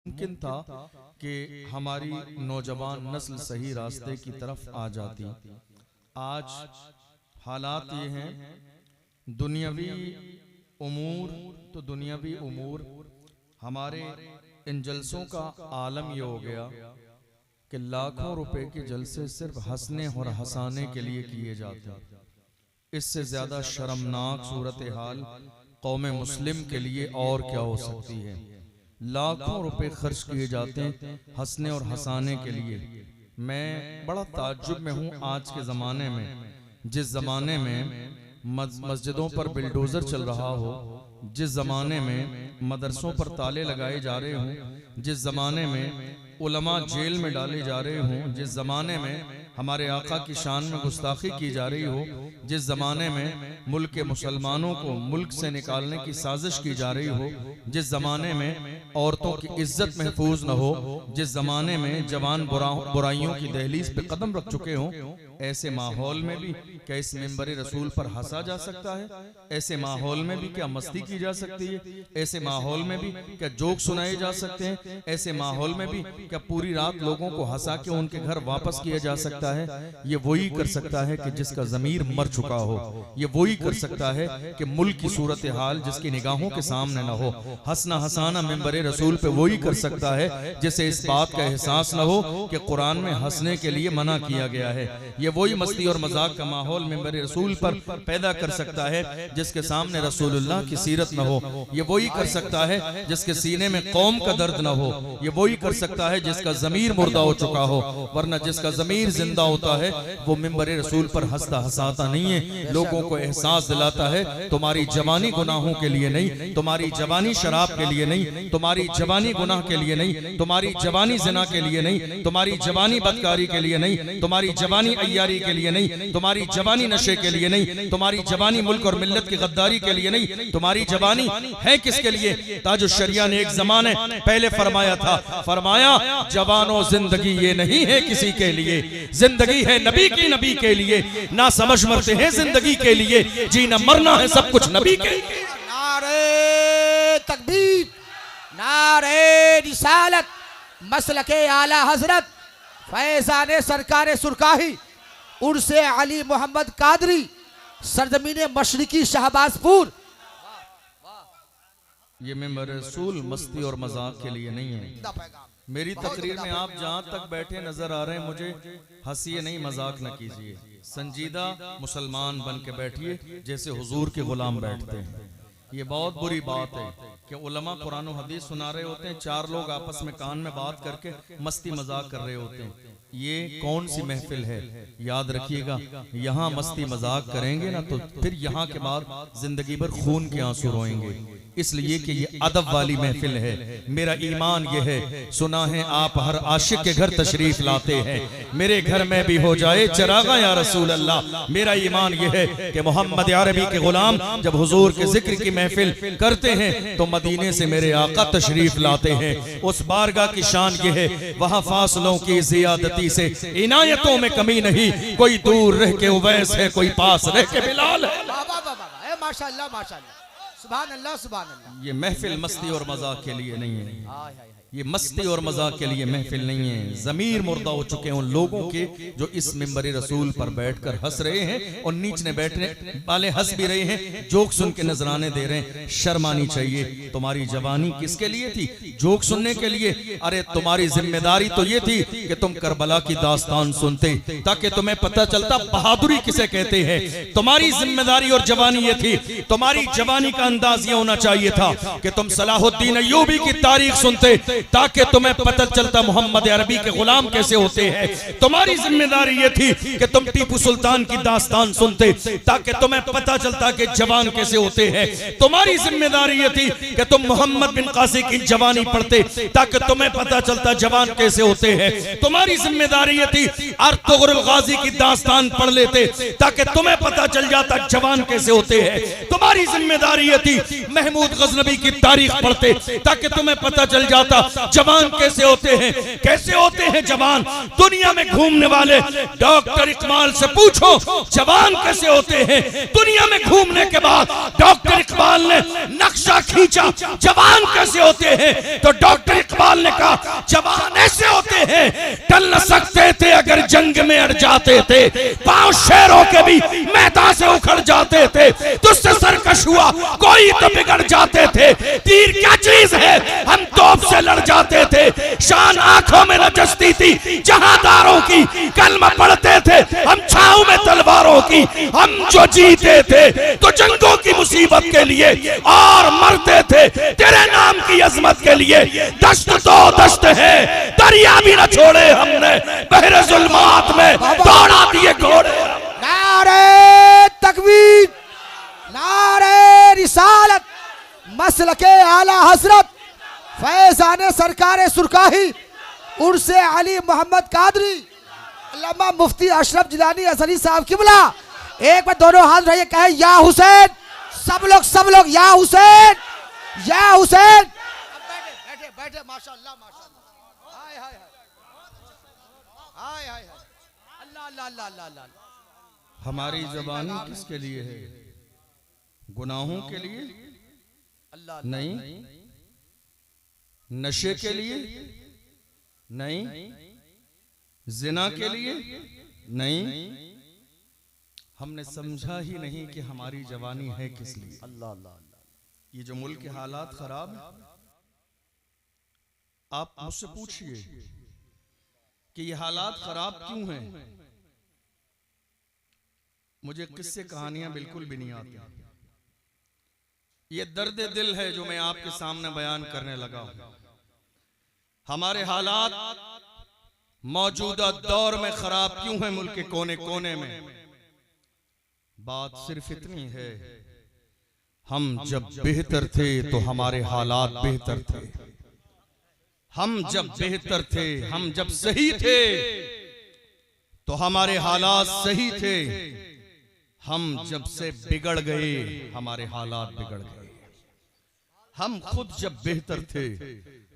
मुमकिन था कि हमारी नौजवान नस्ल सही रास्ते की तरफ आ जाती। आज हालात ये हैं, दुनियावी उमूर तो दुनियावी उमूर, हमारे इन जलसों का आलम ये हो गया कि लाखों रुपए के जलसे सिर्फ हंसने और हंसाने के लिए किए जाते हैं। इससे ज्यादा शर्मनाक सूरत हाल कौम मुस्लिम के लिए और क्या हो सकती है। लाखों रुपए खर्च किए जाते हैं हंसने और हंसाने के लिए। मैं बड़ा ताज्जुब में हूँ आज के ज़माने में, जिस ज़माने में मस्जिदों पर बिल्डोज़र चल रहा हो, जिस ज़माने में मदरसों पर ताले लगाए जा रहे हों, जिस ज़माने में उलमा जेल में डाले जा रहे हों, जिस ज़माने में हमारे आका की शान में गुस्ताखी की जा रही हो, जिस ज़माने में मुल्क के मुसलमानों को मुल्क से निकालने की साजिश की जा रही हो, जिस ज़माने में औरतों की इज्जत महफूज न हो, जिस ज़माने में जवान बुराइयों की दहलीज पे कदम रख चुके हों, ऐसे माहौल में भी क्या इस मिंबर रसूल पर हंसा जा सकता है? ऐसे माहौल में भी क्या मस्ती की जा सकती है? ऐसे माहौल में भी क्या जोक सुनाए जा सकते हैं? ऐसे माहौल में भी क्या पूरी रात लोगों को हंसा के उनके घर वापस किया जा सकता है? ये वही कर सकता है कि जिसका ज़मीर मर चुका हो। ये वही कर सकता है कि मुल्क की सूरत हाल जिसकी निगाहों के सामने न हो। हंसना हंसाना मिंबर रसूल पे वही कर सकता है जिसे इस बात का एहसास न हो कि कुरान में हंसने के लिए मना किया गया है। ये वही मस्ती और मजाक का माहौल मिंबर रसूल पर पैदा कर सकता है जिसके सामने रसूलुल्लाह की सीरत न हो। ये वही कर सकता है जिसके सीने में कौम का दर्द न हो। ये वही कर सकता है जिसका ज़मीर मुर्दा हो चुका हो। वरना जिसका ज़मीर जिंदा होता है वो मिंबर रसूल पर हंसता हंसाता नहीं है, लोगों को एहसास दिलाता है तुम्हारी जवानी गुनाहों के लिए नहीं, तुम्हारी जवानी शराब के लिए नहीं, तुम्हारी जवानी गुनाह के लिए नहीं, तुम्हारी जवानी जिना के लिए नहीं, तुम्हारी जवानी बदकारी के लिए नहीं, तुम्हारी जवानी अय्यारी के लिए नहीं, तुम्हारी जवानी नशे के लिए नहीं, तुम्हारी जवानी मुल्क और मिल्लत की गद्दारी के लिए नहीं, तुम्हारी जवानी है किसके लिए? ताजुल शरिया ने एक ज़माने पहले फरमाया था, फरमाया जवानों जिंदगी ये नहीं है किसी के लिए, जिंदगी है नबी की, नबी के लिए। ना समझ मरते हैं जिंदगी के लिए, जीना मरना है सब कुछ नबी के लिए। नारे तकबीर, नारे रिसालत, मसलके आला हजरत फैजाने सरकारे सुरकाही उर्से अली मोहम्मद कादरी सरजमीने मशरिकी शहबाजपुर। ये मिंबर रसूल मस्ती और मजाक के लिए नहीं है। मेरी तकरीर में आप जहां तक बैठे नजर आ रहे हैं, मुझे हंसिए नहीं, मजाक न कीजिए। संजीदा मुसलमान बन के बैठिए जैसे हुजूर के गुलाम बैठते हैं। ये बहुत बुरी बात है कि उलमा कुरान और हदीस सुना रहे होते हैं, चार लोग आपस में कान में बात करके मस्ती मजाक कर रहे होते हैं। ये कौन सी महफिल है? याद रखिएगा, यहाँ मस्ती मजाक करेंगे ना तो फिर यहाँ के बाद जिंदगी भर खून के आंसू रोएंगे। इसलिए कि ये अदब वाली महफिल है। मेरा ईमान ये है, सुना है आप हर आशिक के घर तशरीफ लाते हैं, मेरे घर में भी हो जाए चरागा या रसूल अल्लाह। मेरा ईमान ये है कि मोहम्मद अरबी के गुलाम जब हुजूर के जिक्र की महफिल करते हैं तो मदीने से मेरे आका तशरीफ लाते हैं। उस बारगाह की शान ये है, वहाँ फासलों की जियादती से इनायतों में कमी नहीं, कोई दूर रह के उवैस है, कोई पास रह के बिलाल है। माशाअल्लाह माशाअल्लाह, सुभान अल्लाह सुभान अल्लाह। ये महफिल मस्ती और मजाक के लिए नहीं है, ये मस्ती और मजाक के लिए महफिल नहीं है। ज़मीर मुर्दा हो चुके हैं उन लोगों के जो इस मिंबर रसूल पर बैठकर हंस रहे हैं और नीचे बैठने वाले हंस भी रहे हैं, जोक सुन के नजराने दे रहे हैं। शर्म आनी चाहिए। तुम्हारी जवानी किसके लिए थी? जोक सुनने के लिए? अरे तुम्हारी जिम्मेदारी तो ये थी कि तुम करबला की दास्तान सुनते ताकि तुम्हें पता चलता बहादुरी किसे कहते हैं। तुम्हारी जिम्मेदारी और जवानी ये थी, तुम्हारी जवानी का अंदाज ये होना चाहिए था कि तुम सलाहुद्दीन अय्यूबी की तारीख सुनते ताकि तुम्हें पता चलता मोहम्मद अरबी के गुलाम कैसे होते हैं। तुम्हारी जिम्मेदारी ये थी कि तुम टीपू सुल्तान की दास्तान सुनते ताकि तुम्हें पता चलता कि जवान कैसे होते हैं। तुम्हारी जिम्मेदारी ये थी कि तुम मोहम्मद बिन कासिम की जवानी पढ़ते ताकि तुम्हें पता चलता जवान कैसे होते हैं। तुम्हारी जिम्मेदारी ये थी अर्तुगरुल गाजी की दास्तान पढ़ लेते ताकि तुम्हें पता चल जाता जवान कैसे होते हैं। तुम्हारी जिम्मेदारी ये थी महमूद गजनबी की तारीख पढ़ते ताकि तुम्हें पता चल जाता साहब जवान कैसे होते हैं, कैसे होते हैं जवान? दुनिया में घूमने वाले डॉक्टर इकबाल से पूछो जवान कैसे होते हैं। दुनिया में घूमने के बाद डॉक्टर इकबाल ने नक्शा खींचा जवान कैसे होते हैं, तो डॉक्टर इकबाल ने कहा जवान ऐसे होते हैं, टल न सकते थे अगर जंग में अड़ जाते थे, पांव शेरों के भी मैदान से उखड़ जाते थे, तुझसे सरकश हुआ कोई तो बिगड़ जाते थे, तीर क्या चीज है हम तोप से लड़ जाते थे, शान आंखों में नजस्ती थी जहादारों की, कलमा पढ़ते थे हम छांव में तलवारों की, हम जो जीते थे तो जंगों की मुसीबत के लिए और मरते थे तेरे नाम की अजमत के लिए, दश्त तो दश्त है दरिया भी न छोड़े हमने, बहरे जुल्मात में दौड़ा दिए घोड़े। नारे तकबीर, नारे रिसालत, मसलके आला हजरत फैजान सरकार सुरकाही उर्से अली मोहम्मद कादरी अल्लामा मुफ्ती अशरफ जिलानी असरी साहब किबला। एक बार दोनों हाथ उठाइए, कहे या हुसैन, सब लोग या हुसैन, या हुसैन। बैठे बैठे माशाअल्लाह माशाअल्लाह, हाय हाय हाय हाय, अल्लाह अल्लाह अल्लाह अल्लाह अल्लाह। हमारी ज़बानी किसके लिए है? गुनाहों के लिए अल्लाह नहीं, नशे के लिए नहीं, जिना के लिए नहीं। हमने समझा ही नहीं कि हमारी जवानी है किस लिए। अल्लाह अल्लाह। ये जो मुल्क के हालात खराब है, आप मुझसे पूछिए कि ये हालात खराब क्यों हैं। मुझे किस्से कहानियां बिल्कुल भी नहीं आती। ये दर्द दिल है जो मैं आपके सामने बयान करने लगा हूं। हमारे हालात मौजूदा दौर में खराब क्यों हैं मुल्क के कोने कोने में? बात सिर्फ इतनी है, हम जब बेहतर थे तो हमारे हालात बेहतर थे। हम जब बेहतर थे, हम जब सही थे तो हमारे हालात सही थे। हम जब से बिगड़ गए हमारे हालात बिगड़ गए। हम खुद जब बेहतर थे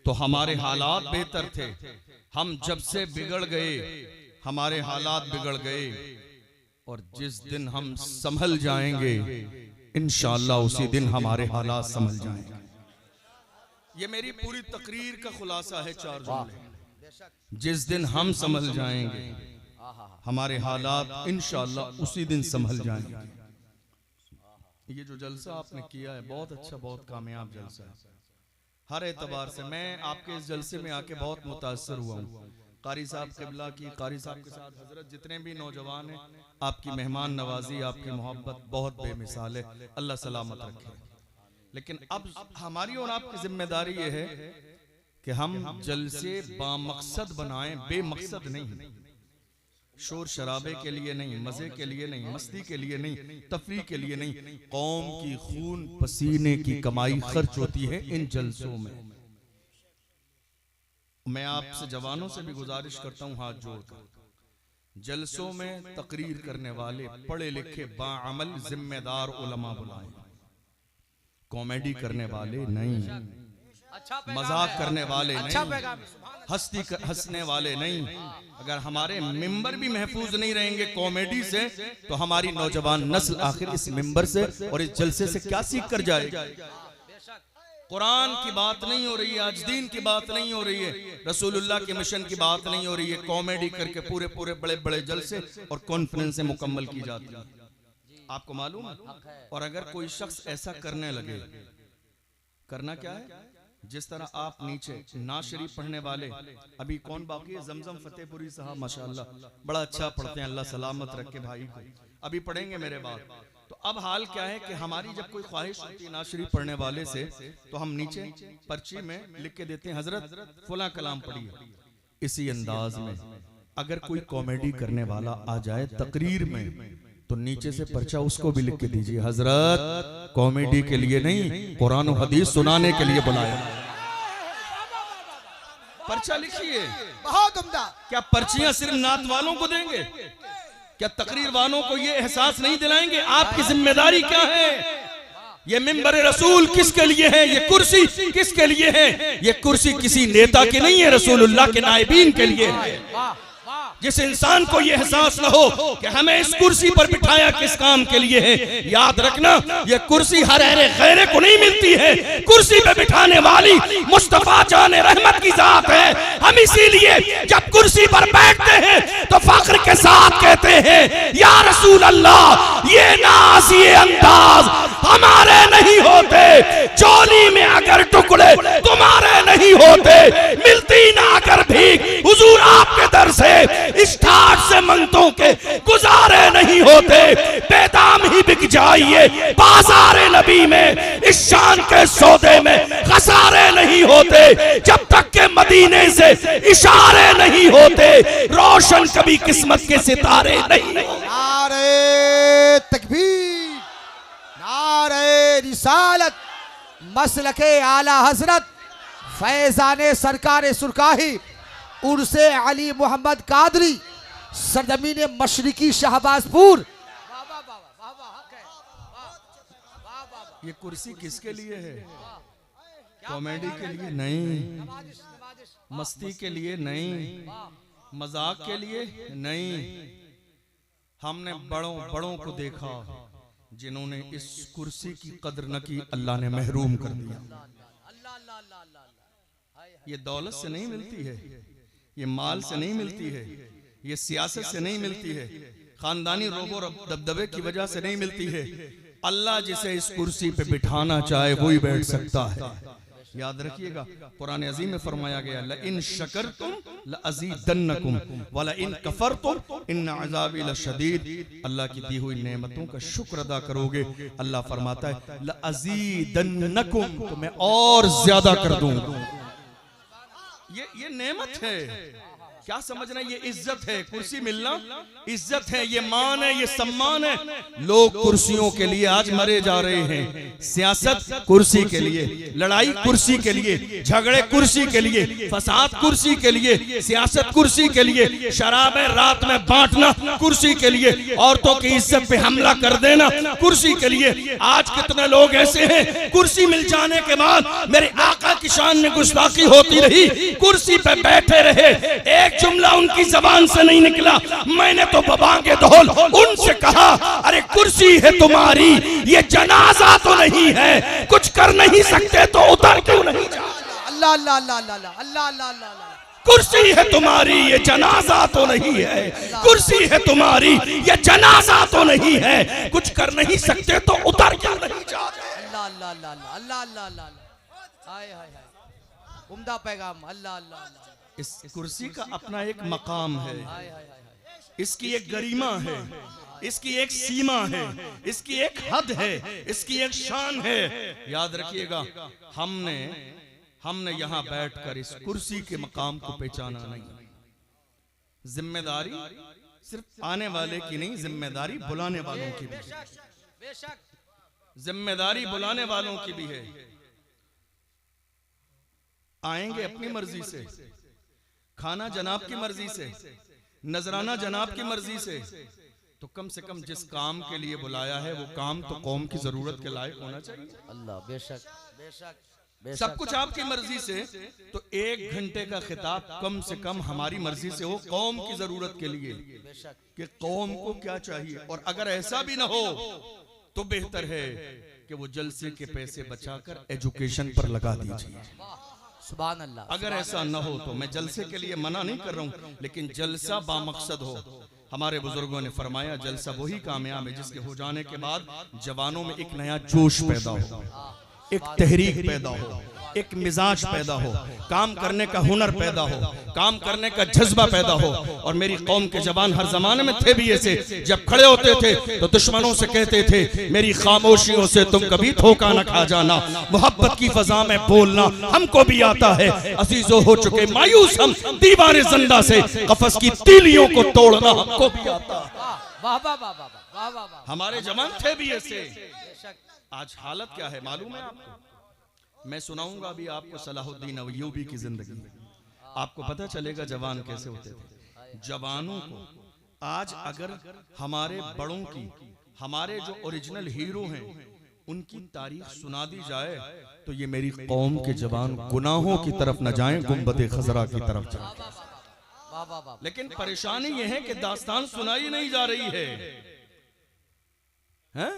तो हमारे हालात बेहतर थे। हम जब से बिगड़ गए हमारे हालात बिगड़ गए। और जिस दिन हम संभल जाएंगे इंशाअल्लाह उसी दिन हमारे हालात संभल जाएंगे। ये मेरी पूरी तकरीर का खुलासा है, चार जुमले। जिस दिन हम संभल जाएंगे हमारे हालात इंशाअल्लाह उसी दिन संभल जाएंगे। ये जो जलसा आपने किया है बहुत अच्छा, बहुत कामयाब जलसा है। हर एतबार से मैं आपके इस जलसे में आके बहुत मुतासर हुआ हूँ। कारी साहब क़िबला की, कारी साहब के साथ हजरत जितने भी नौजवान हैं, आपकी मेहमान नवाजी, आपकी मोहब्बत बहुत बेमिसाल है। अल्लाह सलामत रखे। लेकिन अब हमारी और आपकी जिम्मेदारी ये है कि हम जलसे बामकसद बनाएं, बेमकसद नहीं। शोर शराबे के लिए नहीं, मजे के लिए नहीं, मस्ती के लिए नहीं, तफरीह के लिए नहीं। कौम की खून पसीने की कमाई खर्च होती है इन जलसों में। मैं आपसे जवानों से भी गुजारिश करता हूं हाथ जोड़कर, जलसों में तकरीर करने वाले पढ़े लिखे बाअमल जिम्मेदार उलमा बुलाएं। कॉमेडी करने वाले नहीं, मजाक करने वाले नहीं, हंसने वाले नहीं। अगर हमारे मिंबर भी महफूज नहीं रहेंगे कॉमेडी से तो हमारी नौजवान नस्ल आखिर इस मिंबर से और इस जलसे से क्या सीख कर जाएगी? कुरान की बात नहीं हो रही है, आज दीन की बात नहीं हो रही है, रसूलुल्लाह के मिशन की बात नहीं हो रही है। कॉमेडी करके पूरे पूरे बड़े बड़े जलसे और कॉन्फ्रेंस मुकम्मल की जाती है। आपको मालूम है? और अगर कोई शख्स ऐसा करने लगे, करना क्या है? जिस तरह आप नीचे नाज़ शरीफ पढ़ने वाले, अभी कौन बाकी है? जमजम फतेहपुरी साहब माशाअल्लाह बड़ा अच्छा पढ़ते हैं, अल्लाह सलामत रखे भाई को, अभी पढ़ेंगे मेरे बाद। तो अब हाल क्या है कि हमारी जब कोई ख्वाहिश होती है नाज़ शरीफ पढ़ने वाले से, तो हम नीचे पर्ची में लिख के देते हैं हजरत फुला कलाम पढ़िए। इसी अंदाज में अगर कोई कॉमेडी करने वाला आ जाए तकरीर में तो नीचे से पर्चा उसको भी लिख के दीजिए, हजरत कॉमेडी के लिए नहीं, कुरान और हदीस सुनाने के लिए बुलाया। पर्चा लिखिए। बहुत उम्दा। क्या पर्चियां सिर्फ नात वालों को देंगे? क्या तकरीर वालों को ये एहसास नहीं दिलाएंगे आपकी जिम्मेदारी क्या है? ये मिंबर रसूल किसके लिए है, ये कुर्सी किसके लिए है? ये कुर्सी किसी नेता की नहीं है, रसूलुल्लाह के नाइबीन के लिए है। जिस इंसान को ये एहसास न हो कि हमें इस कुर्सी पर बिठाया किस काम के लिए है, याद रखना ये कुर्सी हर अहले खैरे को नहीं मिलती है। कुर्सी पे बिठाने वाली मुस्तफा जान रहमत की जात है। हम इसीलिए जब कुर्सी पर बैठते हैं तो फख्र के साथ कहते हैं, या रसूल अल्लाह, ये नाज ये अंदाज हमारे नहीं होते, चोली में अगर टुकड़े तुम्हारे नहीं होते, मिलती ना अगर भीख हुजूर आपके दर से, इस ठाठ से मंगतों के गुजारे नहीं होते, बेदाम ही बिक जाइए बाजार नबी में, इस शान के सौदे में खसारे नहीं होते, जब तक के मदीने से इशारे नहीं होते, रोशन कभी किस्मत के सितारे नहीं। नारे तकबीर, नारे रिसालत, मसलके आला हजरत फैजाने सरकारे सुरकाही उर्से अली मोहम्मद कादरी सरजमीन मशरिकी शहबाजपुर। ये कुर्सी किसके लिए है? कॉमेडी के लिए नहीं, मस्ती के लिए नहीं, मजाक के लिए नहीं। हमने बड़ों बड़ों को देखा जिन्होंने इस कुर्सी की कदर न की, अल्लाह ने महरूम कर दिया। ये दौलत से नहीं मिलती है, ये माल से नहीं मिलती है, ये सियासत से नहीं मिलती है, खानदानी रोबो दबदबे की वजह से नहीं मिलती है। अल्लाह जिसे इस कुर्सी पे बिठाना चाहे वही बैठ सकता है। याद रखिएगा, कुरान अज़ीम में फरमाया गया, ल इन शकरतुम ल अज़ीदन्नकुम व ल इन कफरतुम इन अज़ाबी लशदीद। अल्लाह की दी हुई नेमतों का शुक्र अदा करोगे, अल्लाह फरमाता है ल अज़ीदन्नकुम, तो मैं और ज्यादा कर दूंगा। ये नेमत है, क्या समझना, ये इज्जत है। कुर्सी मिलना इज्जत है, ये मान है, ये सम्मान है। लोग कुर्सियों के लिए आज मरे जा रहे हैं। सियासत कुर्सी के लिए, लड़ाई कुर्सी के लिए, झगड़े कुर्सी के लिए, फसाद कुर्सी के लिए, सियासत कुर्सी के लिए, शराबें रात में बांटना कुर्सी के लिए, औरतों की इज्जत पे हमला कर देना कुर्सी के लिए। आज कितने लोग ऐसे हैं, कुर्सी मिल जाने के बाद मेरे आका की शान में गुस्ताखी होती रही, कुर्सी पे बैठे रहे, एक जुमला उनकी जबान से नहीं निकला। मैंने तो बबांगे धौल उनसे कहा, अरे कुर्सी है तुम्हारी, ये जनाजा तो नहीं है, कुछ कर नहीं सकते तो उतर क्यों नहीं जाते? अल्लाह अल्लाह अल्लाह अल्लाह अल्लाह अल्लाह अल्लाह। कुर्सी है तुम्हारी, ये जनाजा तो नहीं है, कुर्सी है तुम्हारी, ये जनाजा तो नहीं है, कुछ कर नहीं सकते तो उतर क्यों नहीं जाते? अल्लाह अल्लाह अल्लाह अल्लाह अल्लाह अल्लाह। हाय हाय हाय, उम्दा पैगाम। अल्लाह अल्लाह अल्लाह। इस कुर्सी का अपना एक मकाम है, इसकी एक गरिमा है, इसकी एक सीमा है, इसकी एक हद है, इसकी एक शान है। याद रखिएगा, हमने यहां बैठकर इस कुर्सी के मकाम को पहचाना नहीं। जिम्मेदारी सिर्फ आने वाले की नहीं, जिम्मेदारी बुलाने वालों की भी है। जिम्मेदारी बुलाने वालों की भी है। आएंगे अपनी मर्जी से, खाना जनाब की मर्जी से, नजराना जनाब की मर्जी से, तो कम से कम जिस काम के लिए बुलाया है वो काम तो कौम की जरूरत के लायक होना चाहिए। अल्लाह बेशक बेशक बेशक। सब कुछ आपकी मर्जी से, तो 1 घंटे का खिताब कम से कम हमारी मर्जी से हो, कौम की जरूरत के लिए कि कौम को क्या चाहिए। और अगर ऐसा भी ना हो तो बेहतर है कि वो जलसे के पैसे बचाकर एजुकेशन पर लगा दीजिए। सुभान अल्लाह। अगर ऐसा न हो तो मैं जलसे के लिए मना नहीं कर रहा हूं, लेकिन जलसा बामकसद हो। हमारे बुजुर्गों ने फरमाया, जलसा वही कामयाब है जिसके हो जाने के बाद जवानों में एक नया जोश पैदा हो, एक तहरीक पैदा हो, एक मिजाज पैदा हो, काम करने का हुनर पैदा हो, काम करने का जज्बा पैदा हो। और मेरी कौम के जवान हर जमाने में थे भी ऐसे, जब खड़े होते थे तो दुश्मनों से कहते थे, मेरी खामोशियों से तुम कभी धोखा न खा जाना, मोहब्बत की फजा में बोलना हमको भी आता है, अजीजों हो चुके मायूस हम दीवार जिंदा से, कफस की तीलियों को तोड़ना हमको भी आता है। हमारे जवान थे भी ऐसे। आज हालत क्या है मालूम है आपको? मैं सुनाऊंगा अभी आपको सलाहुद्दीन अय्यूबी की जिंदगी, आपको पता चलेगा जवान कैसे होते थे। जवानों को आज अगर हमारे बड़ों की, हमारे जो ओरिजिनल हीरो हैं उनकी तारीख सुना दी जाए तो ये मेरी कौम के जवान गुनाहों की तरफ न जाएं, गुंबद खजरा की तरफ जाएं। लेकिन परेशानी ये है कि दास्तान सुनाई नहीं जा रही है, हैं?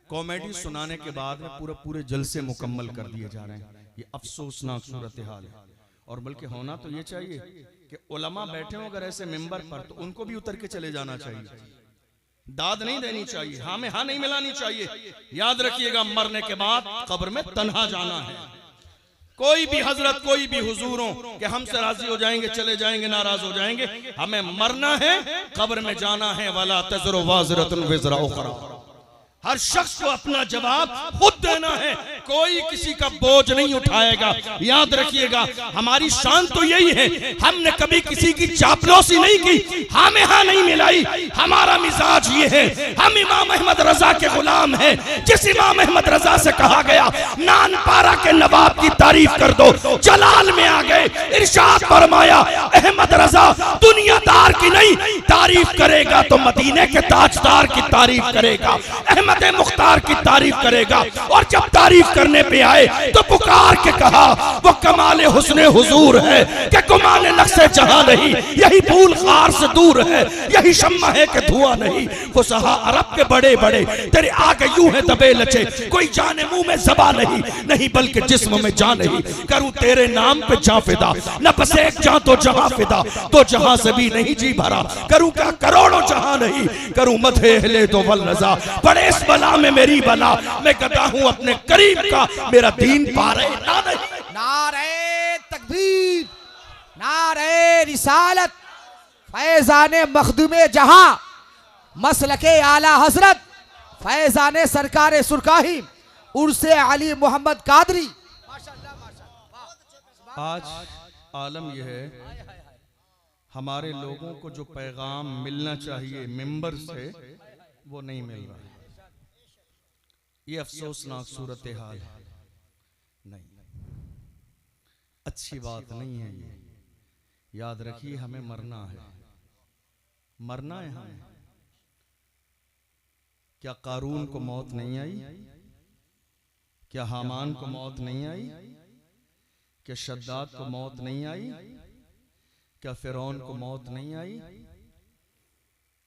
कॉमेडी सुनाने के बाद में पूरे जलसे मुकम्मल कर दिए जा रहे हैं। ये अफसोसनाक सूरत हाल है। और बल्कि होना तो ये चाहिए कि उलमा बैठे हो अगर ऐसे मेंबर पर, तो उनको भी उतर के चले जाना चाहिए, दाद नहीं देनी चाहिए, हाँ में हाँ नहीं मिलानी चाहिए। याद रखिएगा, मरने के बाद कब्र में तन्हा जाना है। कोई भी हजरत, कोई भी हुजूरों कि हमसे राजी हो जाएंगे, चले जाएंगे, नाराज हो जाएंगे, हमें मरना है, कब्र में जाना है। वला तज़रु वाज़िरतुन विज़रा उख़रा, हर शख्स को अपना जवाब खुद देना है, कोई किसी का बोझ नहीं उठाएगा। याद रखिएगा, हमारी शान तो यही है, हमने कभी किसी की चापलूसी नहीं की, हमें हाँ नहीं मिलाई। हमारा मिजाज ये है, हम इमाम अहमद रजा के गुलाम हैं। जिस इमाम अहमद रजा से कहा गया नानपारा के नवाब की तारीफ कर दो, जलाल में आ गए, इरशाद फरमाया अहमद रजा दुनियादार की नहीं तारीफ करेगा तो मदीने के ताजदार की तारीफ करेगा, अहमद मुख्तार की तारीफ करेगा। और जब तारीफ करने पे आए तो पुकार के कहा वो कमाले हुस्ने हुजूर है कि गुमाने नक्शे जहां नहीं, यही फूल खार से दूर है, यही शम्मा है कि धुआं नहीं। वो सहा अरब के बड़े बड़े तेरे आगे यूं है दबे लचे, कोई जाने मुंह में ज़बा नहीं, नहीं बल्कि जिस्म में जान नहीं। करूं तेरे नाम पे जा फिदा, न बस एक जा तो जहां फिदा, तो जहां से भी नहीं जी भरा। करूं क्या करोड़ों जहां नहीं, करूं मथे हिले तो वल रजा, बड़े इस बला में मेरी बला, मैं कहता हूं अपने करीब का मेरा दीन पा रहे ना नहीं। नारे तकबीर, नारे रिसालत, फैजाने मखदूमे जहां, मसलके आला हजरत, फैजाने सरकारे सुरकाही, उर्से अली मोहम्मद कादरी। आज आलम यह है, हमारे लोगों को जो पैगाम मिलना चाहिए मेंबर से वो नहीं मिल रहा है। ये अफसोसनाक सूरत हाल है, नहीं अच्छी बात नहीं है ये। याद रखिए, हमें मरना है, मरना है हमें। क्या कारून को मौत नहीं आई? क्या हामान को मौत नहीं आई? क्या शद्दाद को मौत नहीं आई? क्या फिरौन को मौत नहीं आई?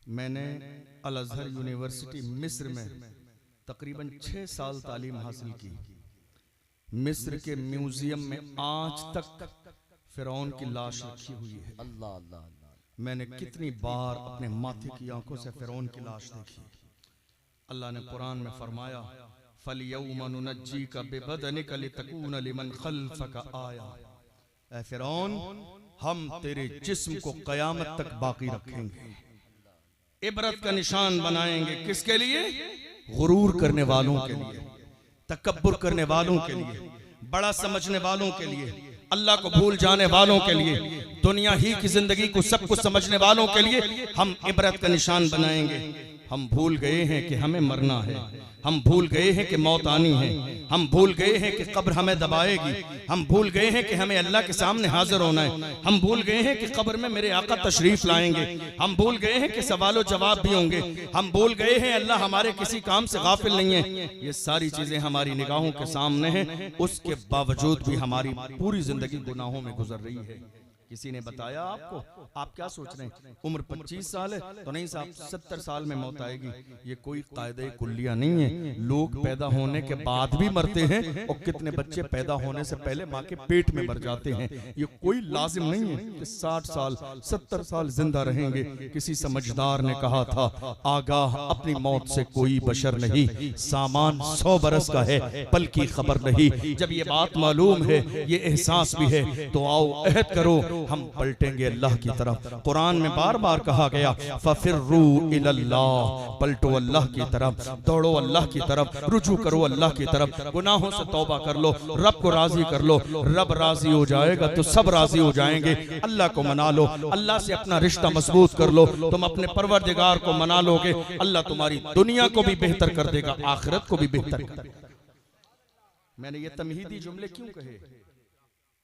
मैंने अल अज़हर यूनिवर्सिटी मिस्र में तकरीबन 6 साल तालीम हासिल की। मिस्र के म्यूजियम में आज तक फिरौन की लाश रखी हुई है। अल्लाह अल्लाह अल्लाह। मैंने कितनी बार अपने माथे की आंखों से फिरौन की लाश देखी। अल्लाह ने कुरान में फरमाया फलयौमा नुनज्जीका बिबदनिका लितकूना लिमन खल्फका आया, ऐ फिरौन हम तेरे जिस्म को कयामत तक बाकी रखेंगे, इबरत का निशान बनाएंगे। किसके लिए? गुरूर करने वालों के लिए, तकब्बुर करने वालों के लिए, बड़ा समझने वालों के लिए, अल्लाह को भूल जाने वालों के लिए, दुनिया ही की जिंदगी को सब कुछ समझने वालों के लिए हम इबरत का निशान बनाएंगे। हम भूल गए हैं कि हमें मरना है, हम भूल गए हैं कि मौत आनी है, हम भूल गए हैं कि कब्र हमें दबाएगी, हम भूल गए हैं कि हमें अल्लाह के सामने हाजिर होना है, हम भूल गए हैं कि कब्र में मेरे आका तशरीफ लाएंगे, हम भूल गए हैं कि सवालो जवाब भी होंगे, हम भूल गए हैं अल्लाह हमारे किसी काम से गाफिल नहीं है। ये सारी चीजें हमारी निगाहों के सामने हैं, उसके बावजूद भी हमारी पूरी जिंदगी गुनाहों में गुजर रही है। किसी ने बताया आपको, आप क्या सोच रहे हैं उम्र 25 साल है तो नहीं साहब 70 साल में मौत आएगी। ये कोई कायदे कुल्लिया नहीं है। लोग पैदा होने के बाद भी मरते हैं और कितने बच्चे पैदा होने से पहले माँ के पेट में मर जाते हैं। ये कोई लाजिम नहीं है कि 60 साल 70 साल जिंदा रहेंगे। किसी समझदार ने कहा था आगाह अपनी मौत से कोई बशर नहीं, सामान 100 बरस का है पल की खबर नहीं। जब ये बात मालूम है, ये एहसास भी है, तो आओ अहद करो हम पलटेंगे अल्लाह की तरफ। कुरान में बार बार कहा गया फफिर्रू इलल्लाह, पलटो अल्लाह की तरफ, दौड़ो अल्लाह की तरफ, रुजू करो अल्लाह की तरफ, गुनाहों से तौबा कर लो, रब को राजी कर लो। रब राजी हो जाएगा तो सब राजी हो जाएंगे। अल्लाह को मना लो, अल्लाह से अपना रिश्ता मजबूत कर लो, तुम अपने परवरदिगार को मना लोगे, अल्लाह तुम्हारी दुनिया को भी बेहतर कर देगा, आखिरत को भी बेहतर कर देगा। मैंने ये तमहीदी जुमले क्यों कहे,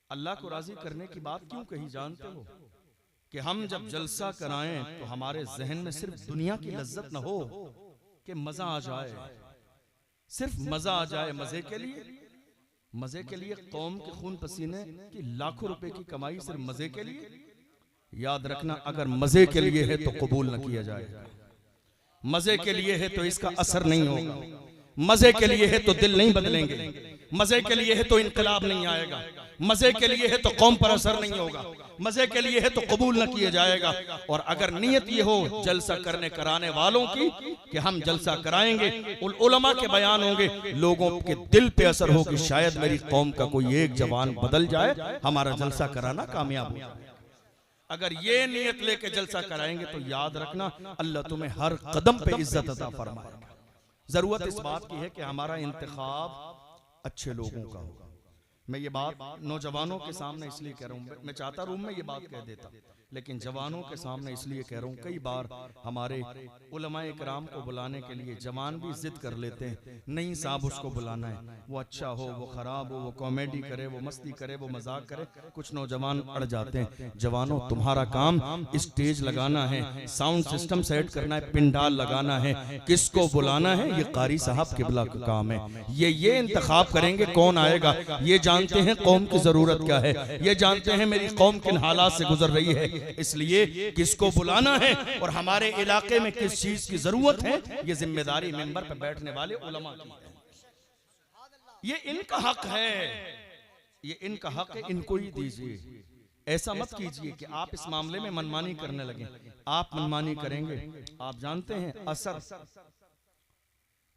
अल्लाह को राजी करने की बात क्यों कही जानते हो? कि हम जब जलसा कराएं तो हमारे जहन में सिर्फ दुनिया की लज्जत न हो कि मजा आ जाए, सिर्फ मजा आ जाए मजे के लिए कौम के खून पसीने की लाखों रुपए की कमाई सिर्फ मजे के लिए। याद रखना, अगर मजे के लिए है तो कबूल न किया जाएगा, मजे के लिए है तो इसका असर नहीं होगा, मजे के लिए है तो दिल नहीं बदलेंगे, मजे के लिए है तो इनकलाब नहीं आएगा, मजे के लिए है तो कौम पर असर नहीं होगा, मजे के लिए है तो कबूल न किया जाएगा। और अगर नियत ये हो जलसा करने कराने वालों की कि हम जलसा कराएंगे, उलमा के बयान होंगे, लोगों के दिल पे असर हो कि शायद मेरी कौम का कोई एक जवान बदल जाए, हमारा जलसा कराना कामयाब हो जाए। अगर ये नियत लेके जलसा कराएंगे तो याद रखना अल्लाह तुम्हें हर कदम पे इज्जत अता फरमाएगा। जरूरत इस बात की है कि हमारा इंतखाब अच्छे लोगों का होगा। मैं ये बात नौजवानों के सामने इसलिए कह रहा हूँ, मैं चाहता रूम में ये बात कह देता, लेकिन जवानों के सामने इसलिए कह रहा हूँ, कई बार हमारे उलमाए किराम को बुलाने के लिए जवान भी जिद कर लेते हैं, नहीं साहब उसको बुलाना है, वो अच्छा हो, वो खराब हो, वो कॉमेडी करे, वो मस्ती करे, वो मजाक करे, कुछ नौजवान अड़ जाते हैं। जवानों, तुम्हारा काम स्टेज लगाना है, साउंड सिस्टम सेट करना है, पिंडाल लगाना है, किसको बुलाना है ये कारी साहब किबला का काम है। ये इंतखाब करेंगे कौन आएगा, ये जानते हैं कौम की जरूरत क्या है, ये जानते हैं मेरी कौम किन हालात से गुजर रही है, इसलिए किसको बुलाना है और हमारे इलाके में किस चीज की जरूरत है, ये जिम्मेदारी मेंबर पर बैठने वाले उलमा की है। ये इनका हक है, ये इनका हक है, इनको ही दीजिए। ऐसा मत कीजिए कि आप इस मामले में मनमानी करने लगे। आप मनमानी करेंगे, आप जानते हैं असर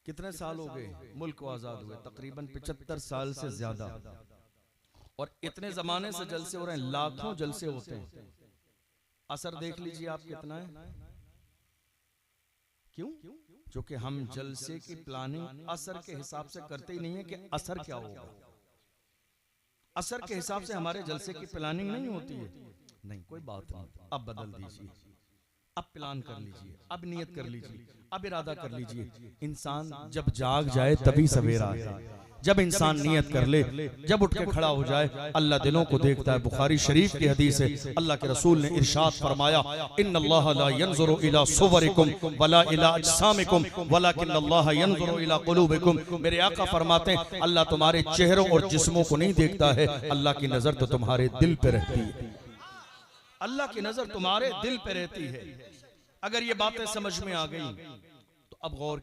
कितने साल हो गए मुल्क को आजाद हुए, तकरीबन 75 साल से ज्यादा, और इतने जमाने से जलसे हो रहे हैं, लाखों जलसे होते हैं। असर देख लीजिए आप कितना है। क्यों? क्योंकि हम जलसे की प्लानिंग असर के हिसाब से करते ही नहीं है कि असर क्या होगा। असर के हिसाब से हमारे जलसे की प्लानिंग नहीं होती है। नहीं, कोई बात नहीं, अब बदल दीजिए, अब प्लान कर लीजिए, अब नियत कर लीजिए, अब इरादा कर लीजिए। इंसान जब जाग जाए तभी सवेरा है। जब इंसान नियत कर ले, जब उठ के खड़ा हो जाए, अल्लाह दिलों को देखता है। बुखारी शरीफ की हदीस है, अल्लाह के रसूल ने इरशाद फरमाया, इन्नल्लाह ला यंजुरु इला सुवरिकुम वला इला अजसामिकुम वलाकिन्नल्लाह यंजुरु इला कुलूबिकुम। मेरे आका फरमाते हैं, अल्लाह तुम्हारे चेहरों और जिस्मों को नहीं देखता है, अल्लाह की नजर तो तुम्हारे दिल पे रहती है। अल्लाह की नजर तुम्हारे दिल पे रहती है। अगर ये बातें समझ में आ गई तो अब गौर